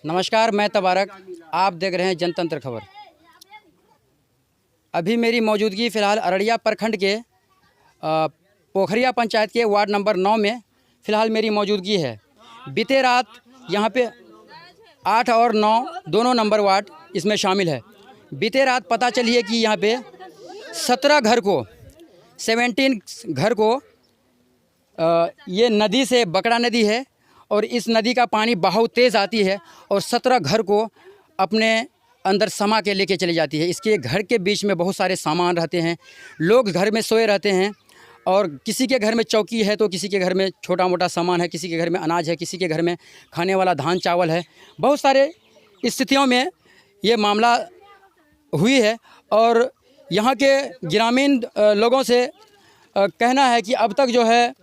नमस्कार, मैं तबारक। आप देख रहे हैं जनतंत्र खबर। अभी मेरी मौजूदगी फ़िलहाल अररिया प्रखंड के पोखरिया पंचायत के वार्ड नंबर 9 में फ़िलहाल मेरी मौजूदगी है। बीते रात यहाँ पे 8 और 9 दोनों नंबर वार्ड इसमें शामिल है। बीते रात पता चली है कि यहाँ पे 17 घर को ये नदी से बकरा नदी है और इस नदी का पानी बहुत तेज़ आती है और 17 घर को अपने अंदर समा के लेके चली जाती है। इसके घर के बीच में बहुत सारे सामान रहते हैं, लोग घर में सोए रहते हैं और किसी के घर में चौकी है तो किसी के घर में छोटा मोटा सामान है, किसी के घर में अनाज है, किसी के घर में खाने वाला धान चावल है। बहुत सारे स्थितियों में ये मामला हुई है और यहाँ के ग्रामीण लोगों से कहना है कि अब तक जो है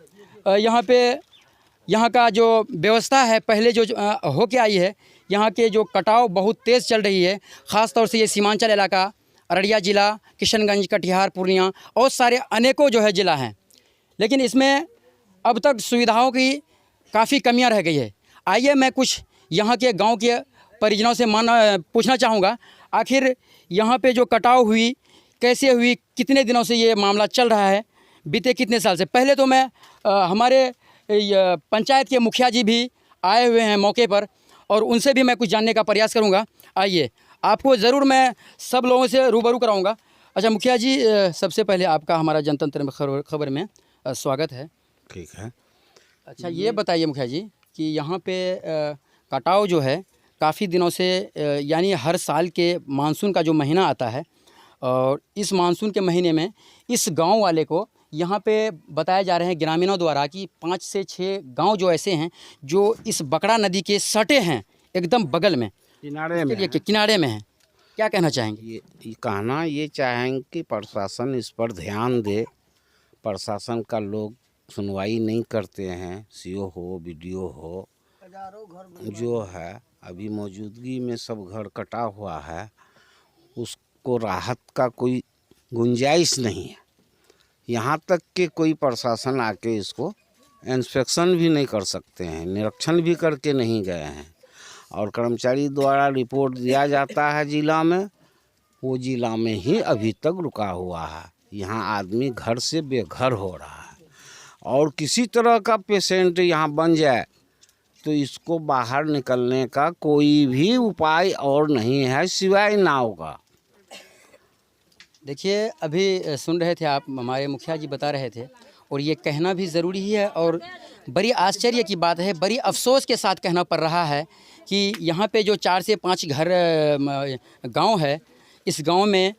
यहाँ का जो व्यवस्था है पहले जो हो के आई है, यहाँ के जो कटाव बहुत तेज़ चल रही है। ख़ास तौर से ये सीमांचल इलाका अररिया ज़िला, किशनगंज, कटिहार, पूर्णिया और सारे अनेकों जो है ज़िला हैं, लेकिन इसमें अब तक सुविधाओं की काफ़ी कमियां रह गई है। आइए मैं कुछ यहाँ के गांव के परिजनों से पूछना चाहूँगा, आखिर यहाँ पे जो कटाव हुई कैसे हुई, कितने दिनों से ये मामला चल रहा है, बीते कितने साल से। पहले तो मैं हमारे पंचायत के मुखिया जी भी आए हुए हैं मौके पर और उनसे भी मैं कुछ जानने का प्रयास करूंगा। आइए, आपको ज़रूर मैं सब लोगों से रूबरू कराऊंगा। अच्छा मुखिया जी, सबसे पहले आपका हमारा जनतंत्र खबर में स्वागत है। ठीक है। अच्छा ये बताइए मुखिया जी कि यहाँ पे कटाव जो है काफ़ी दिनों से यानी हर साल के मानसून का जो महीना आता है और इस मानसून के महीने में इस गाँव वाले को यहाँ पे बताया जा रहे हैं ग्रामीणों द्वारा कि 5 से 6 गांव जो ऐसे हैं जो इस बकरा नदी के सटे हैं, एकदम बगल में, किनारे में हैं। क्या कहना चाहेंगे? ये कहना ये चाहेंगे कि प्रशासन इस पर ध्यान दे। प्रशासन का लोग सुनवाई नहीं करते हैं। सीओ हो, बीडीओ हो, जो है अभी मौजूदगी में सब घर कटा हुआ है, उसको राहत का कोई गुंजाइश नहीं है। यहाँ तक कि कोई प्रशासन आके इसको इंस्पेक्शन भी नहीं कर सकते हैं, निरीक्षण भी करके नहीं गए हैं और कर्मचारी द्वारा रिपोर्ट दिया जाता है जिला में, वो जिला में ही अभी तक रुका हुआ है। यहाँ आदमी घर से बेघर हो रहा है और किसी तरह का पेशेंट यहाँ बन जाए तो इसको बाहर निकलने का कोई भी उपाय और नहीं है सिवाय नाव का। देखिए, अभी सुन रहे थे आप, हमारे मुखिया जी बता रहे थे और ये कहना भी ज़रूरी ही है और बड़ी आश्चर्य की बात है, बड़ी अफसोस के साथ कहना पड़ रहा है कि यहाँ पे जो 4 से 5 घर गांव है, इस गांव में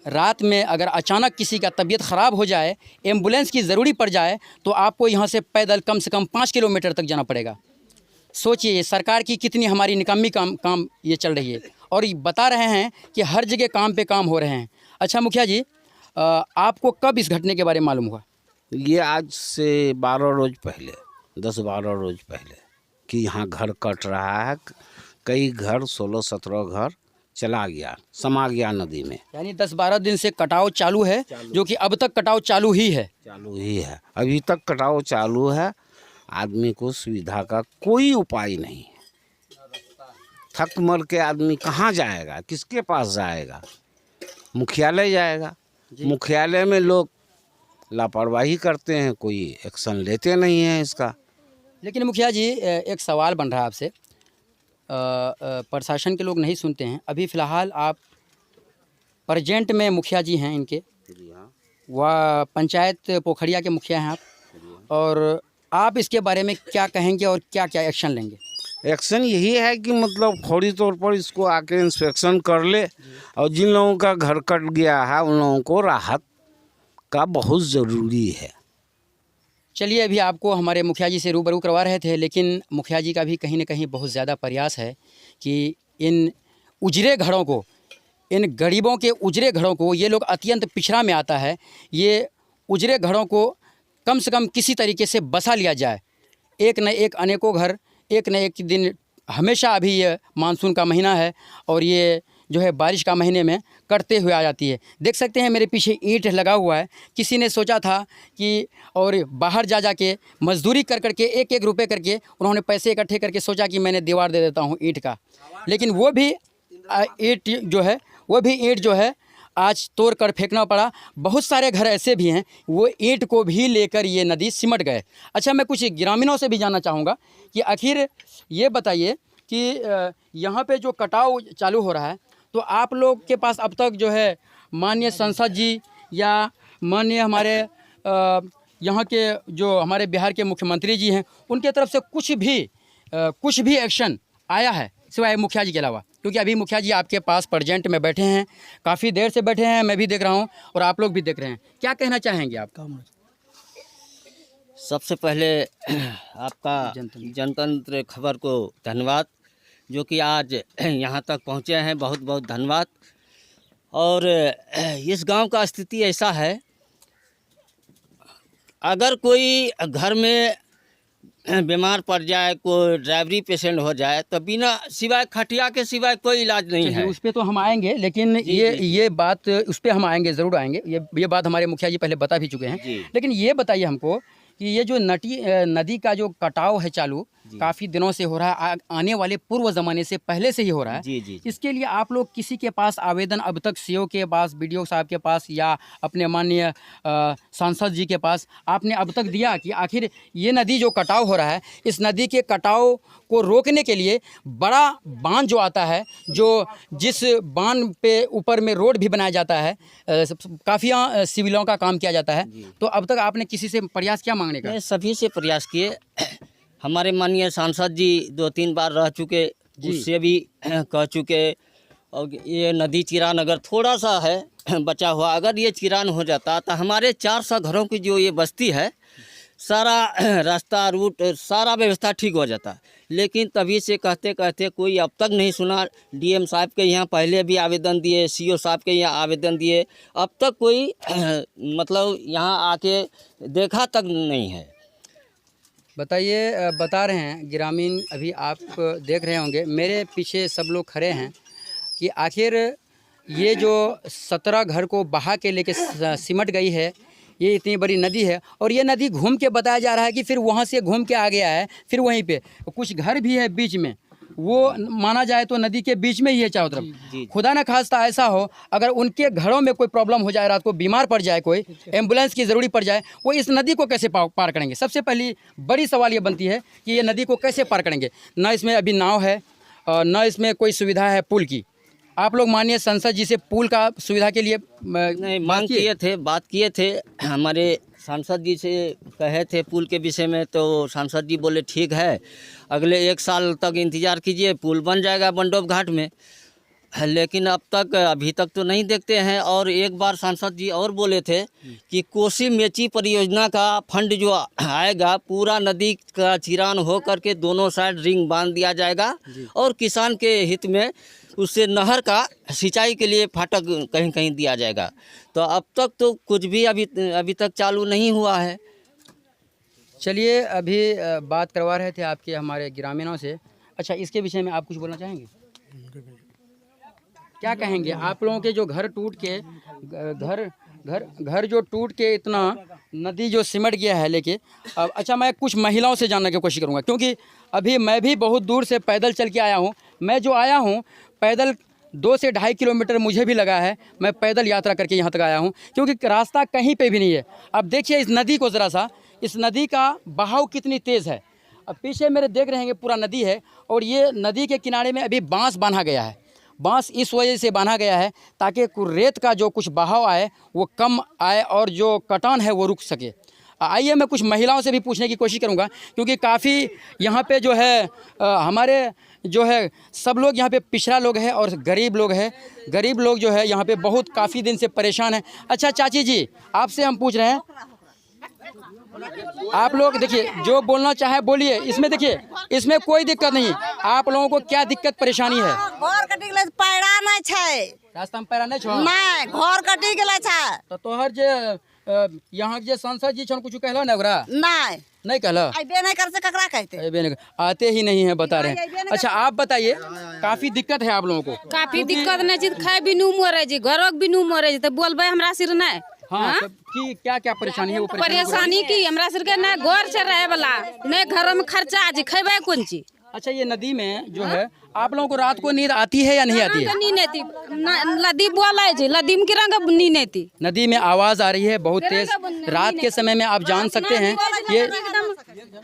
रात में अगर अचानक किसी का तबीयत ख़राब हो जाए, एम्बुलेंस की ज़रूरी पड़ जाए तो आपको यहाँ से पैदल कम से कम 5 किलोमीटर तक जाना पड़ेगा। सोचिए सरकार की कितनी हमारी निकम्मी काम ये चल रही है और बता रहे हैं कि हर जगह काम पे काम हो रहे हैं। अच्छा मुखिया जी, आपको कब इस घटने के बारे में मालूम हुआ? ये आज से 12 रोज़ पहले, 10-12 रोज़ पहले कि यहाँ घर कट रहा है। कई घर 16-17 घर चला गया, समा गया नदी में। यानी 10-12 दिन से कटाव चालू है, जो कि अब तक कटाव चालू ही है। अभी तक कटाव चालू है। आदमी को सुविधा का कोई उपाय नहीं है। थक मर के आदमी कहाँ जाएगा, किसके पास जाएगा? मुख्यालय जाएगा। मुख्यालय में लोग लापरवाही करते हैं, कोई एक्शन लेते नहीं हैं इसका। लेकिन मुखिया जी, एक सवाल बन रहा है आपसे। प्रशासन के लोग नहीं सुनते हैं। अभी फ़िलहाल आप प्रेजेंट में मुखिया जी हैं इनके, वह पंचायत पोखरिया के मुखिया हैं आप, और आप इसके बारे में क्या कहेंगे और क्या क्या एक्शन लेंगे? एक्शन यही है कि मतलब फौरी तौर पर इसको आके इंस्पेक्शन कर ले और जिन लोगों का घर कट गया है उन लोगों को राहत का बहुत ज़रूरी है। चलिए, अभी आपको हमारे मुखिया जी से रूबरू करवा रहे थे, लेकिन मुखिया जी का भी कहीं ना कहीं बहुत ज़्यादा प्रयास है कि इन उजरे घरों को, इन गरीबों के उजरे घरों को, ये लोग अत्यंत पिछड़ा में आता है, ये उजरे घरों को कम से कम किसी तरीके से बसा लिया जाए। एक न एक अनेकों घर एक न एक दिन, हमेशा अभी ये मानसून का महीना है और ये जो है बारिश का महीने में कटते हुए आ जाती है। देख सकते हैं मेरे पीछे ईंट लगा हुआ है। किसी ने सोचा था कि और बाहर जा के मजदूरी कर के एक रुपये करके उन्होंने पैसे इकट्ठे करके सोचा कि मैंने दीवार दे देता हूँ ईंट का, लेकिन वो भी ईंट जो है आज तोड़ कर फेंकना पड़ा। बहुत सारे घर ऐसे भी हैं वो ईंट को भी लेकर ये नदी सिमट गए। अच्छा, मैं कुछ ग्रामीणों से भी जानना चाहूँगा कि आखिर ये बताइए कि यहाँ पे जो कटाव चालू हो रहा है, तो आप लोग के पास अब तक जो है माननीय सांसद जी या माननीय हमारे यहाँ के जो हमारे बिहार के मुख्यमंत्री जी हैं, उनके तरफ से कुछ भी एक्शन आया है सिवाय मुखिया जी के अलावा? क्योंकि अभी मुखिया जी आपके पास प्रेजेंट में बैठे हैं, काफ़ी देर से बैठे हैं, मैं भी देख रहा हूं और आप लोग भी देख रहे हैं। क्या कहना चाहेंगे आप? सबसे पहले आपका जनतंत्र खबर को धन्यवाद, जो कि आज यहाँ तक पहुँचे हैं, बहुत बहुत धन्यवाद। और इस गांव का स्थिति ऐसा है, अगर कोई घर में बीमार पड़ जाए, कोई ड्राइवरी पेशेंट हो जाए, तो बिना सिवाय खटिया के सिवाय कोई इलाज नहीं है। उस पर तो हम आएंगे, लेकिन ये बात उस पर हम आएंगे, ज़रूर आएंगे। ये बात हमारे मुखिया जी पहले बता भी चुके हैं। लेकिन ये बताइए हमको कि ये जो नदी का जो कटाव है चालू काफ़ी दिनों से हो रहा है, आने वाले पूर्व ज़माने से पहले से ही हो रहा है। जी। इसके लिए आप लोग किसी के पास आवेदन अब तक सीओ के पास, बीडीओ साहब के पास या अपने माननीय सांसद जी के पास आपने अब तक दिया कि आखिर ये नदी जो कटाव हो रहा है, इस नदी के कटाव को रोकने के लिए बड़ा बांध जो आता है, जो जिस बांध पे ऊपर में रोड भी बनाया जाता है, काफ़ी सिविलों का काम किया जाता है, तो अब तक आपने किसी से प्रयास किया मांगने का? सभी से प्रयास किए। हमारे माननीय सांसद जी 2-3 बार रह चुके, उससे भी कह चुके। और ये नदी चिरान अगर थोड़ा सा है बचा हुआ, अगर ये चिरान हो जाता तो हमारे 400 घरों की जो ये बस्ती है, सारा रास्ता रूट सारा व्यवस्था ठीक हो जाता। लेकिन तभी से कहते कहते कोई अब तक नहीं सुना। डीएम साहब के यहाँ पहले भी आवेदन दिए, सीओ साहब के यहाँ आवेदन दिए, अब तक कोई मतलब यहाँ आके देखा तक नहीं है। बताइए, बता रहे हैं ग्रामीण, अभी आप देख रहे होंगे मेरे पीछे सब लोग खड़े हैं कि आखिर ये जो 17 घर को बहा के लेके सिमट गई है, ये इतनी बड़ी नदी है और ये नदी घूम के बताया जा रहा है कि फिर वहाँ से घूम के आ गया है, फिर वहीं पे कुछ घर भी है बीच में, वो माना जाए तो नदी के बीच में ही है चारों तरफ। खुदा न खास्ता ऐसा हो अगर उनके घरों में कोई प्रॉब्लम हो जाए, रात को बीमार पड़ जाए, कोई एम्बुलेंस की ज़रूरी पड़ जाए, वो इस नदी को कैसे पार करेंगे? सबसे पहली बड़ी सवाल ये बनती है कि ये नदी को कैसे पार करेंगे। ना इसमें अभी नाव है और ना इसमें कोई सुविधा है पुल की। आप लोग माननीय संसद जी से पुल का सुविधा के लिए नहीं मांग किए थे, बात किए थे, हमारे सांसद जी से कहे थे पुल के विषय में, तो सांसद जी बोले ठीक है, अगले 1 साल तक इंतज़ार कीजिए, पुल बन जाएगा बंडोप घाट में। लेकिन अभी तक तो नहीं देखते हैं। और एक बार सांसद जी और बोले थे कि कोसी मेची परियोजना का फंड जो आएगा, पूरा नदी का चिरान हो करके दोनों साइड रिंग बांध दिया जाएगा और किसान के हित में उससे नहर का सिंचाई के लिए फाटक कहीं कहीं दिया जाएगा। तो अब तक तो कुछ भी अभी तक चालू नहीं हुआ है। चलिए, अभी बात करवा रहे थे आपके हमारे ग्रामीणों से। अच्छा, इसके विषय में आप कुछ बोलना चाहेंगे? क्या कहेंगे? आप लोगों के जो घर टूट के घर जो टूट के इतना नदी जो सिमट गया है लेके अब, अच्छा मैं कुछ महिलाओं से जानने की कोशिश करूंगा, क्योंकि अभी मैं भी बहुत दूर से पैदल चल के आया हूं। मैं जो आया हूं पैदल 2 से 2.5 किलोमीटर मुझे भी लगा है, मैं पैदल यात्रा करके यहाँ तक आया हूँ, क्योंकि रास्ता कहीं पे भी नहीं है। अब देखिए इस नदी को ज़रा सा, इस नदी का बहाव कितनी तेज़ है। अब पीछे मेरे देख रहे हैं पूरा नदी है और ये नदी के किनारे में अभी बांस बांधा गया है। बांस इस वजह से बांधा गया है ताकि रेत का जो कुछ बहाव आए वो कम आए और जो कटान है वो रुक सके। आइए मैं कुछ महिलाओं से भी पूछने की कोशिश करूंगा, क्योंकि काफ़ी यहाँ पे जो है हमारे जो है सब लोग यहाँ पे पिछड़ा लोग हैं और गरीब लोग हैं। गरीब लोग जो है यहाँ पे बहुत काफ़ी दिन से परेशान हैं। अच्छा चाची जी, आपसे हम पूछ रहे हैं, आप लोग देखिए जो बोलना चाहे बोलिए, इसमें देखिए इसमें कोई दिक्कत नहीं। आप लोगों को क्या दिक्कत परेशानी है? घर कटी गेले पैड़ा नहीं छै, रास्ता में पैरा नहीं छो नहीं घर कटी गेले छै। तो तोहर जे यहाँ के जे सांसद जी छन कुछ कहला ना ओकरा नहीं नहीं कहला अबे नहीं कर से ककरा कहते अबे नहीं, आते ही नहीं है बता रहे हैं। अच्छा आप बताइए काफी दिक्कत है आप लोगों को। काफी दिक्कत नहीं छै, खाए भी नू मरे जी, घरों भी नू मरे जी, तो बोलबे हमरा सिर नहीं। हाँ तब की क्या क्या परेशानी है वो परेशानी की हमरा सिर के ना घर से रहे वाला, नहीं घरों में खर्चा जी, खेबे कौन चीज। अच्छा ये नदी में जो है आप लोगों को रात को नींद आती है या नहीं आती है? नींद आती लदी बोले जी, लदी में की रंग नींद आती। नदी में आवाज आ रही है बहुत तेज, रात के समय में आप जान सकते हैं ये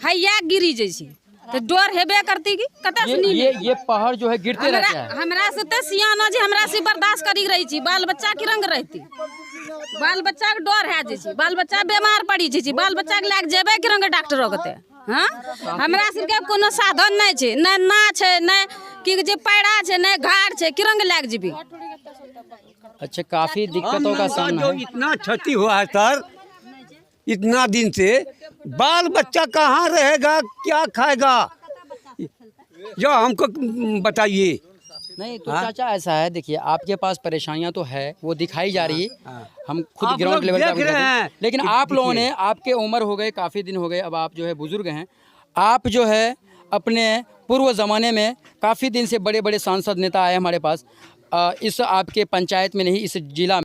हैया गिरी जैसी, तो डर हेबे करती की कता से नींद। ये पहाड़ जो है गिरते रहते हैं। हमरा से तो सियाना जी हमरा से बर्दाश्त करी रही छी, बाल बच्चा की रंग रहती, बाल बच्चा के डर है जैसी, बाल बच्चा बीमार पड़ी जैसी, बाल बच्चा के लाग जेबे की रंग डॉक्टर होते। हाँ हमरा सिर के कोनो साधन नहीं छै, न ना छै, न कि जे पैड़ा छै, न घाट छै, कि रंग लाग जेबी। अच्छा काफी दिक्कतों का सामना जो है। इतना क्षति हुआ है सर, इतना दिन से बाल बच्चा कहाँ रहेगा, क्या खाएगा, जो हमको बताइए। नहीं तो चाचा ऐसा है, देखिए आपके पास परेशानियां तो है वो दिखाई जा रही है, हम खुद आप ग्राउंड लोग लेवल देख पे रहे हैं। लेकिन आप लोगों ने, आपके उम्र हो गए, काफ़ी दिन हो गए, अब आप जो है बुजुर्ग हैं, आप जो है अपने पूर्व ज़माने में काफ़ी दिन से बड़े बड़े सांसद नेता आए हमारे पास, इस आपके पंचायत में नहीं इस जिला में।